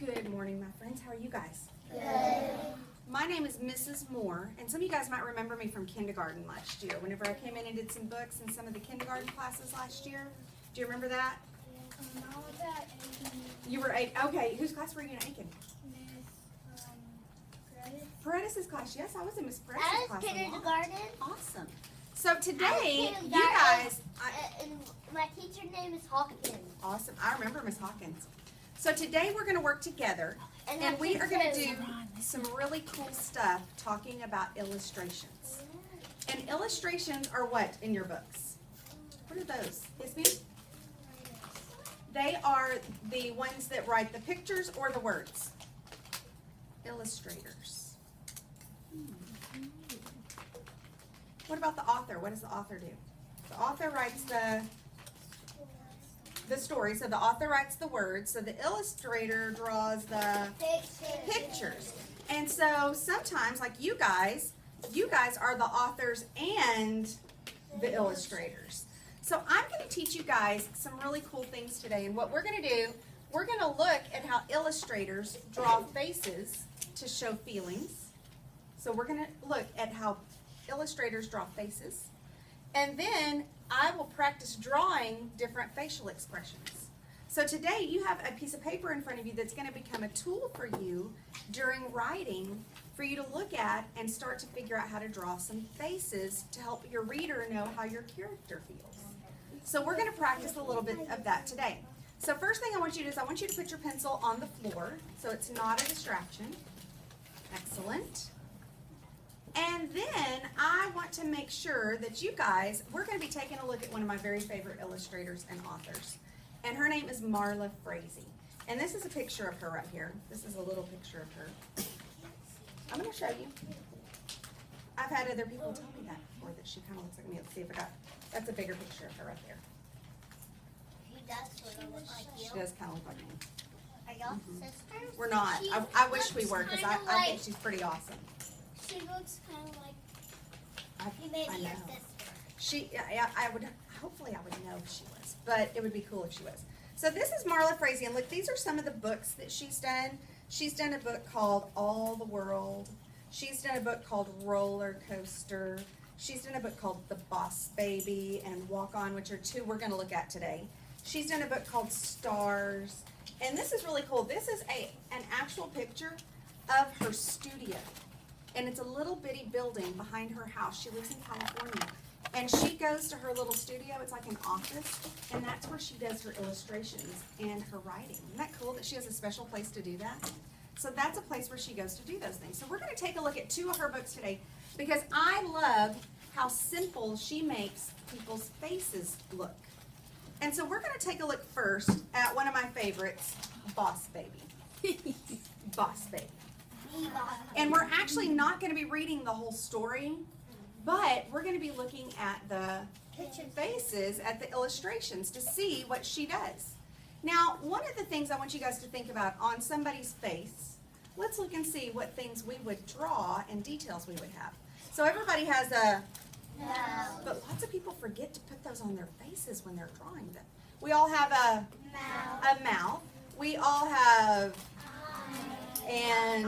Good morning, my friends. How are you guys? Good. My name is Mrs. Moore, and some of you guys might remember me from kindergarten last year, whenever I came in and did some books in some of the kindergarten classes last year. Do you remember that? You were 8. Okay, whose class were you in Aiken? Paredis' class. Yes, I was in Miss Paredis' class. kindergarten. Awesome. So today, I was you kindergarten, guys, and my teacher name is Hawkins. awesome. I remember Miss Hawkins. So today we're going to work together, and my we are going to teacher do some really cool stuff talking about illustrations. And illustrations are what in your books? What are those? Yes, ma'am? They are the ones that write the pictures or the words. Illustrators. What about the author? What does the author do? The author writes the story. So the author writes the words. So the illustrator draws the pictures. And so sometimes, like you guys are the authors and the illustrators. So I'm going to teach you guys some really cool things today. And what we're going to do, we're going to look at how illustrators draw faces to show feelings. So we're going to look at how illustrators draw faces. And then I will practice drawing different facial expressions. So today you have a piece of paper in front of you that's going to become a tool for you during writing for you to look at and start to figure out how to draw some faces to help your reader know how your character feels. So we're going to practice a little bit of that today. So first thing I want you to do is I want you to put your pencil on the floor so it's not a distraction. Excellent. And then I want to make sure that you guys, we're going to be taking a look at one of my very favorite illustrators and authors. And her name is Marla Frazee. And this is a picture of her right here. This is a little picture of her. I'm going to show you. I've had other people tell me that before, that she kind of looks like me. Let's see if I got, that's a bigger picture of her right there. She does sort of look like you. She does kind of look like me. Are y'all sisters? We're not. She I wish we looks were, because kinda I think like- she's pretty awesome. She looks kind of like I maybe I your know. sister. She, I would, hopefully I would know if she was, but it would be cool if she was. So this is Marla Frazee, and look, these are some of the books that she's done. She's done a book called All the World. She's done a book called Roller Coaster. She's done a book called The Boss Baby and Walk On, which are two we're going to look at today. She's done a book called Stars, and this is really cool. This is an actual picture of her studio. And it's a little bitty building behind her house. She lives in California. And she goes to her little studio. It's like an office. And that's where she does her illustrations and her writing. Isn't that cool that she has a special place to do that? So that's a place where she goes to do those things. So we're going to take a look at two of her books today because I love how simple she makes people's faces look. And so we're going to take a look first at one of my favorites, Boss Baby. Boss Baby. And we're actually not going to be reading the whole story, but we're going to be looking at the faces, at the illustrations to see what she does. Now, one of the things I want you guys to think about on somebody's face, let's look and see what things we would draw and details we would have. So everybody has a, but lots of people forget to put those on their faces when they're drawing them. We all have a mouth. We all have and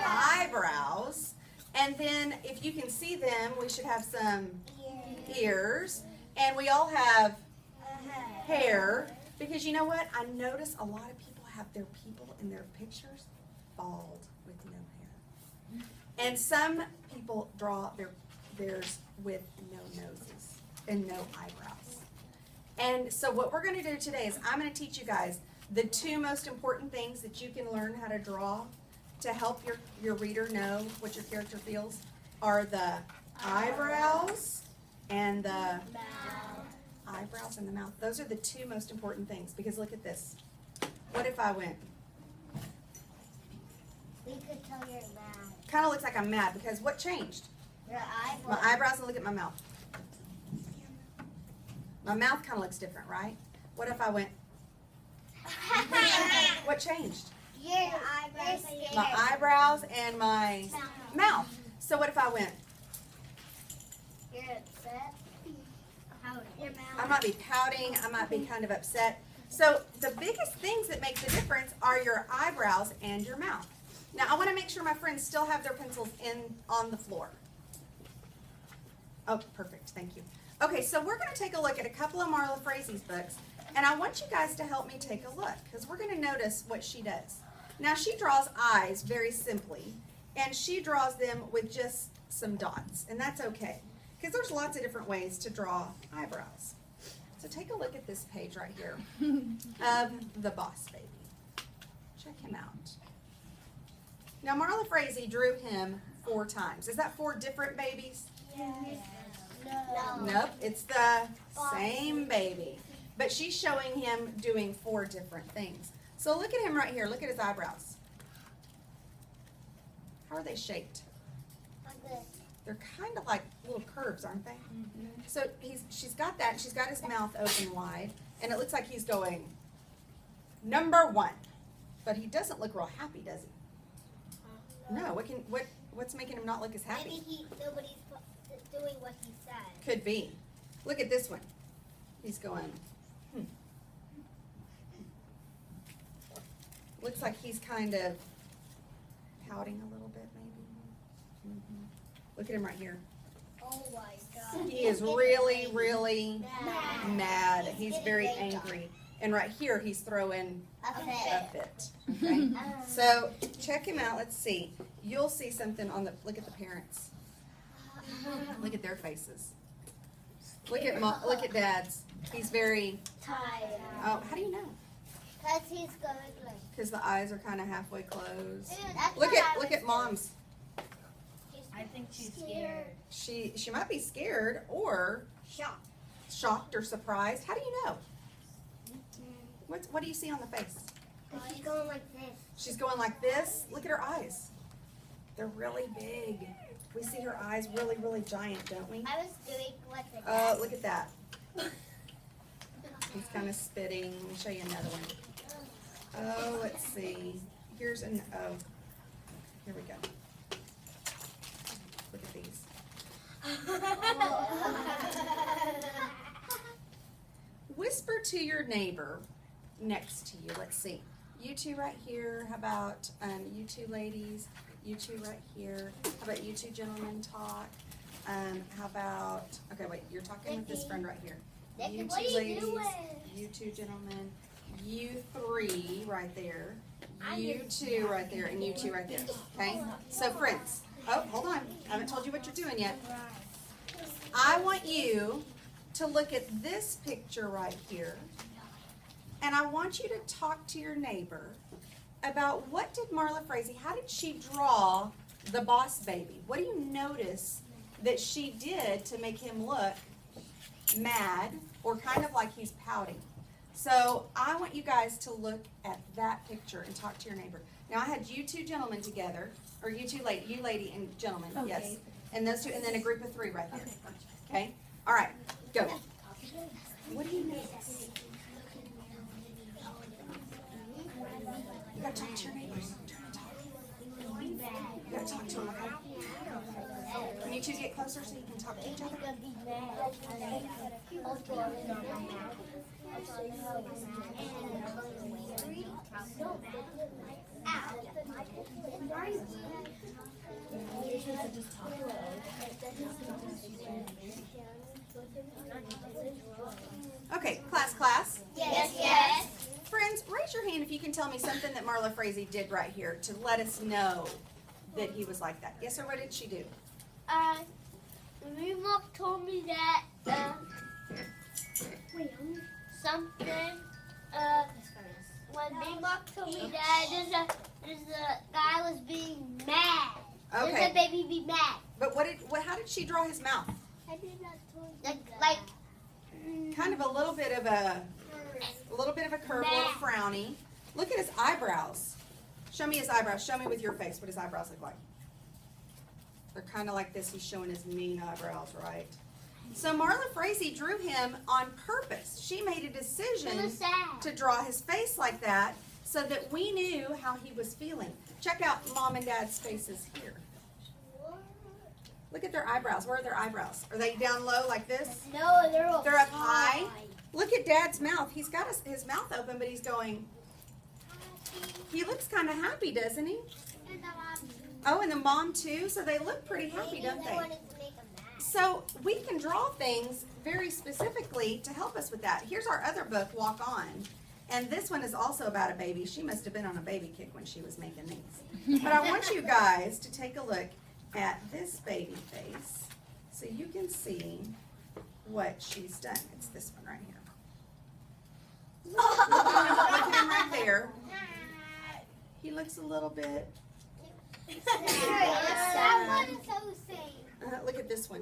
eyebrows, and then if you can see them, we should have some ears, and we all have hair, because you know what, I notice a lot of people have their people in their pictures bald with no hair, and some people draw theirs with no noses and no eyebrows. And so what we're going to do today is I'm going to teach you guys the two most important things that you can learn how to draw to help your reader know what your character feels are the eyebrows and the eyebrows and the mouth. Those are the two most important things, because look at this. What if I went? We could tell you're mad. Kind of looks like I'm mad, because what changed? Your My eyebrows, and look at my mouth. My mouth kind of looks different, right? What if I went? What changed? Your eyebrows. My eyebrows and my mouth. So what if I went? You're upset. Your mouth. I might be pouting. I might be kind of upset. So the biggest things that make the difference are your eyebrows and your mouth. Now, I want to make sure my friends still have their pencils on the floor. Oh, perfect. Thank you. Okay, so we're going to take a look at a couple of Marla Frazie's books, and I want you guys to help me take a look because we're going to notice what she does. Now, she draws eyes very simply, and she draws them with just some dots, and that's okay because there's lots of different ways to draw eyebrows. So take a look at this page right here of The Boss Baby. Check him out. Now, Marla Frazee drew him 4 times. Is that 4 different babies? No. Nope, it's the same baby. But she's showing him doing 4 different things. So look at him right here. Look at his eyebrows. How are they shaped? They're kind of like little curves, aren't they? Mm-hmm. So she's got that. She's got his mouth open wide, and it looks like he's going number 1. But he doesn't look real happy, does he? No. What's making him not look as happy? Maybe nobody's doing what he said. Could be. Look at this one. He's going. Looks like he's kind of pouting a little bit, maybe. Mm-hmm. Look at him right here. Oh my God. He is really, really mad. He's very angry. And right here, he's throwing a fit. Okay. So check him out. Let's see. You'll see something on the. Look at the parents. Look at their faces. Look at Dad's. He's very tired. Oh, how do you know? Because he's going like. Because the eyes are kind of halfway closed. That's Look what at Mom's. I think she's scared. She might be scared or shocked or surprised. How do you know? What do you see on the face? She's going like this. She's going like this. Look at her eyes. They're really big. We see her eyes really, really giant, don't we? I was doing like this. Oh, look at that. He's kind of spitting. Let me show you another one. Oh, let's see. Here's an O. Here we go. Look at these. Whisper to your neighbor next to you. Let's see. You two right here. How about you two ladies? You two right here. How about you two gentlemen talk? How about, okay, wait, you're talking with this friend right here. You What are two you ladies, doing? you two gentlemen, you 3 right there, you 2 right there, and you 2 right there, okay? So friends, oh, hold on, I haven't told you what you're doing yet. I want you to look at this picture right here, and I want you to talk to your neighbor about what did Marla Frazee, how did she draw the Boss Baby? What do you notice that she did to make him look mad or kind of like he's pouting? So I want you guys to look at that picture and talk to your neighbor. Now I had you two gentlemen together, or you lady and gentleman, okay. Yes. And those 2, and then a group of 3 right there. Okay? All right, go. What do you notice? You gotta talk to your neighbors. Turn and talk. You gotta talk to them, okay? Can you two get closer so you can talk to each other? Okay, class. Yes. Friends, raise your hand if you can tell me something that Marla Frazee did right here to let us know that he was like that. Yes, sir, what did she do? Mom told me that something. When Big Mom told me that there's a guy was being mad. Okay. There's a baby be mad. But how did she draw his mouth? I did not tell you like Kind of a little bit of a curve, a little frowny. Look at his eyebrows. Show me his eyebrows. Show me with your face what his eyebrows look like. They're kind of like this. He's showing his mean eyebrows, right? So Marla Frazee drew him on purpose. She made a decision to draw his face like that so that we knew how he was feeling. Check out Mom and Dad's faces here. Look at their eyebrows. Where are their eyebrows? Are they down low like this? No, they're up high. Look at Dad's mouth. He's got his mouth open, but he's going. He looks kind of happy, doesn't he? And the mom. Oh, and the mom too. So they look pretty happy, don't they? wanted to make a map. So we can draw things very specifically to help us with that. Here's our other book, Walk On. And this one is also about a baby. She must have been on a baby kick when she was making these. But I want you guys to take a look at this baby face so you can see what she's done. It's this one right here. Look at him right there. He looks a little bit. That one is so same. Look at this one.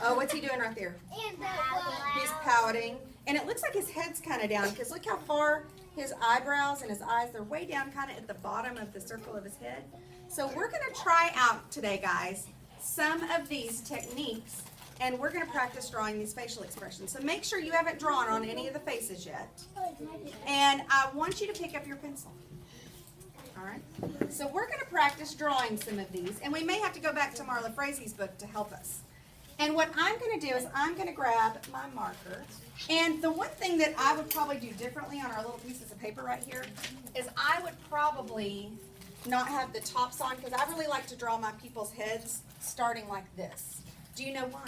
Oh, what's he doing right there? And that He's pouting. And it looks like his head's kind of down because look how far his eyebrows and his eyes, they're way down kind of at the bottom of the circle of his head. So we're going to try out today, guys, some of these techniques, and we're going to practice drawing these facial expressions. So make sure you haven't drawn on any of the faces yet. And I want you to pick up your pencil. All right? So we're going to practice drawing some of these, and we may have to go back to Marla Frazie's book to help us. And what I'm going to do is I'm going to grab my marker. And the one thing that I would probably do differently on our little pieces of paper right here is I would probably not have the tops on because I really like to draw my people's heads starting like this. Do you know why?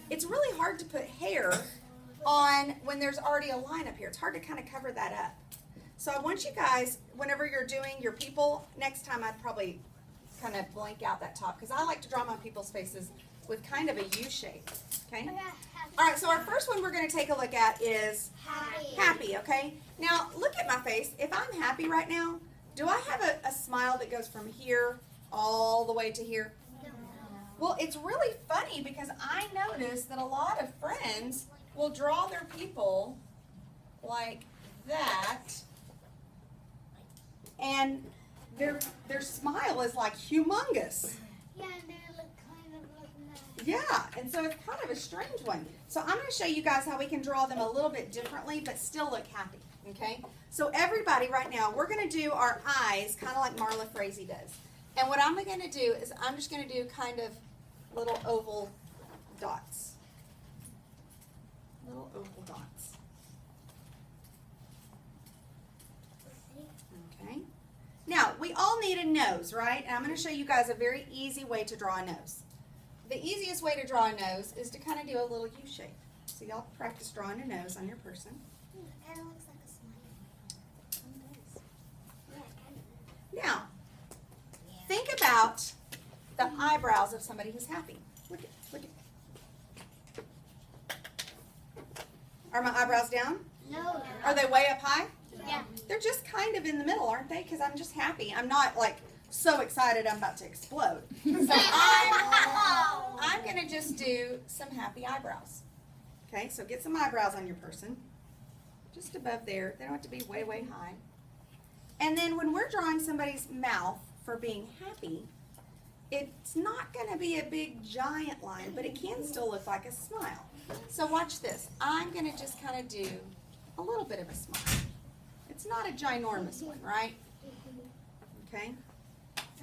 It's really hard to put hair on when there's already a line up here. It's hard to kind of cover that up. So I want you guys, whenever you're doing your people, next time I'd probably kind of blank out that top because I like to draw my people's faces with kind of a U shape, okay? All right, so our first one we're going to take a look at is happy, okay? Now, look at my face. If I'm happy right now, do I have a smile that goes from here all the way to here? Well, it's really funny because I notice that a lot of friends will draw their people like that, and their smile is like humongous. Yeah, and they look kind of like that. Yeah, and so it's kind of a strange one. So I'm going to show you guys how we can draw them a little bit differently, but still look happy, okay? So everybody right now, we're going to do our eyes kind of like Marla Frazee does. And what I'm going to do is I'm just going to do kind of little oval dots. Little oval dots. Okay. Now, we all need a nose, right? And I'm going to show you guys a very easy way to draw a nose. The easiest way to draw a nose is to kind of do a little U shape. So y'all practice drawing a nose on your person. It kind of looks like a smile. Yeah, kind of. Now, think about the eyebrows of somebody who's happy. Look at. Are my eyebrows down? No. Are they way up high? Yeah. They're just kind of in the middle, aren't they? Because I'm just happy. I'm not like so excited I'm about to explode. So I'm going to just do some happy eyebrows. Okay, so get some eyebrows on your person. Just above there. They don't have to be way, way high. And then when we're drawing somebody's mouth for being happy, it's not going to be a big giant line, but it can still look like a smile. So watch this. I'm going to just kind of do a little bit of a smile. It's not a ginormous one, right? Okay.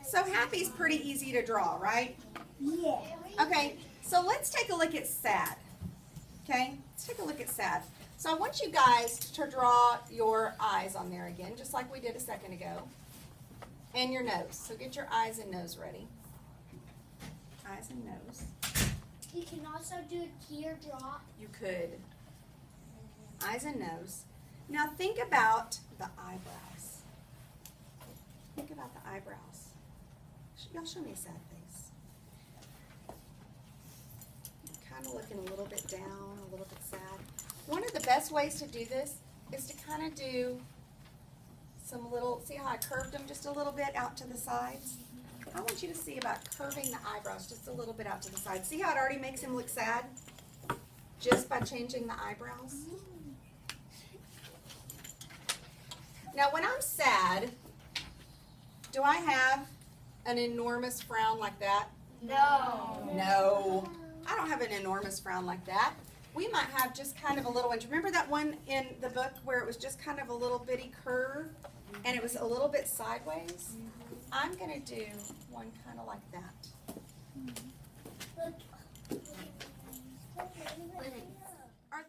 So happy's pretty easy to draw, right? Yeah. Okay, so let's take a look at sad. Okay, let's take a look at sad. So I want you guys to draw your eyes on there again, just like we did a second ago. And your nose. So get your eyes and nose ready. Eyes and nose. You can also do a teardrop. You could. Eyes and nose. Now think about the eyebrows. Think about the eyebrows. Y'all show me a sad face. Kind of looking a little bit down, a little bit sad. One of the best ways to do this is to kind of do some little, see how I curved them just a little bit out to the sides? I want you to see about curving the eyebrows just a little bit out to the side. See how it already makes him look sad? Just by changing the eyebrows. Now when I'm sad, do I have an enormous frown like that? No. No. I don't have an enormous frown like that. We might have just kind of a little one. Do you remember that one in the book where it was just kind of a little bitty curve and it was a little bit sideways? I'm going to do one kind of like that. Look